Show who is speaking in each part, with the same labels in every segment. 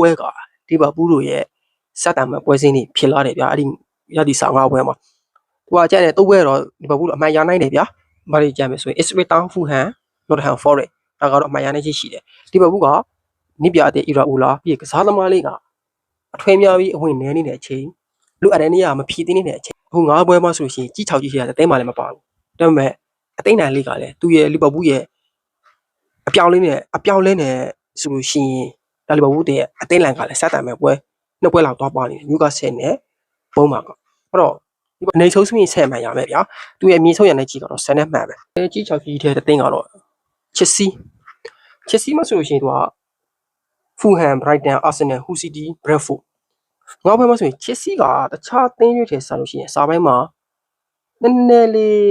Speaker 1: ပွဲကဒီဘဘူးတို့ရဲ့စက်တံမဲ့ပွဲစင်းတွေဖြစ်လာတယ်ဗျာအဲ့ဒီရသည့်ဆောင်ငါပွဲမှာသူကကြက်တဲ့3ပွဲတော့ဒီဘဘူးတို့အမှန်ရနိုင်တယ်ဗျာဘာတွေကြမ်းမယ်ဆိုရင် Ipswich Town Fulham Nottingham Forest ဒါကတော့အမှန်ရနိုင်ရှိတယ်ဒီဘဘူးကနိပြတဲ့ Iraola ပြီးကစားသမားလေးကအထွေးများပြီးအဝင်နေနေတဲ့အချိန်လူအရန်နေရမဖြည့်တင်းနေတဲ့အချိန်အခု9ပွဲမှာဆိုရှင်ကြီး6ကြီးရှိရတယ်တဲမှလည်းမပါဘူးဒါပေမဲ့အသိနိုင်လေးကလည်းသူရဲ့လီဗာပူးရဲ့အပြောင်းလဲနဲ့ဆိုလို့ရှိရင်ဒါလီဗာပူးတဲ့အသိနိုင်ကလည်းစတန်မဲ့ပွဲနှစ်ပွဲလောက်သွားပါနေတယ်နျူကာဆယ်နဲ့ပုံမှာကအဲ့တော့ဒီအနေဆုံးဆိုရင်10မှန်ရမယ်ဗျာသူရဲ့မြေဆုံးရတဲ့ကြီးကတော့10နဲ့မှန်ပဲကြီး6ကြီးတဲ့တင်းကတော့ချစ်စီမှာဆိုလို့ရှိရင်သူကဖူဟမ်ဘရိုက်တန်အာဆင်နယ်ဟူစီတီဘရက်ဖို့ငါ့ဘက်မှာဆိုရင်ချစ်စီကတခြားတင်းရွေးထဲစားလို့ရှိရင်စားပိုင်းမှာနည်းနည်းလေး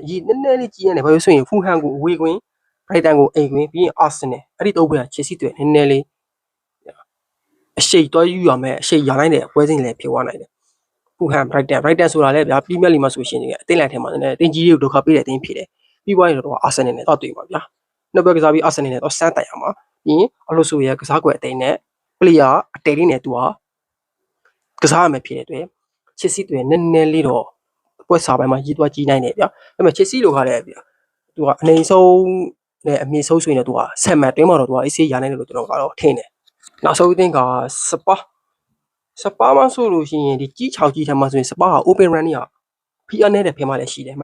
Speaker 1: ကြီးရတယ်ဘာလို့ဆိုရင်ဖူဟမ်ကိုအဝေးကွင်းဘရိုက်တန်ကိုအိမ်ကွင်းပြီးရင်အာဆင်နယ်အဲ့ဒီတော့ဘွဲကချစ်စီတွေနည်းနည်းလေးအရှိတ်တွားယူရမယ်အရှိတ်ရနိုင်တဲ့ပွဲစဉ်လည်းဖြစ်သွားနိုင်တယ်ဖူဟမ်ဘရိုက်တန်ဆိုတာလည်းဗျာပရီးမီးယားလိမှာဆိုရှင်အသင်းလိုက်ထဲမှာနည်းနည်းတင်းကြီးတွေကိုဒုက္ခပေးတဲ့အသင်းဖြစ်တယ်ပြီးသွားရင်တော့အာဆင်နယ်နဲ့တော့တွေ့ပါဗျာနှစ်ပွဲကစားပြီးအာဆင်နယ်နဲ့တော့စမ်းတိုင်အောင်ပါပြီးရင်အလို့ဆိုရကစားကွက်အသင်းနဲ့ပလေယာအတဲလေးနဲ့သူကစားရမယ်ဖြစ်တဲ့အတွက်ချစ်စီတွေနည်းနည်းလေးတော့ပွဲစားပိုင်းမှာရည်သွားကြီးနိုင်တယ်ဗျာဒါပေမဲ့ချစ်စီလိုခါလည်းဗျာသူကအနေဆုံးနဲ့အမြင့်ဆုံးဆိုရင်တော့သူကဆက်မှတ်တွင်းမှာတော့သူကအေးဆေးရနိုင်တယ်လို့ကျွန်တော်ကတော့ထင်တယ်နောက်ဆုံးအသင်းကစပါမှာဆိုလို့ရှိရင်ဒီကြီး6ကြီးထဲမှာဆိုရင်စပါက open run ကြီးကဖိအားနေတဲ့ဖင်မှာလည်းရှိတယ်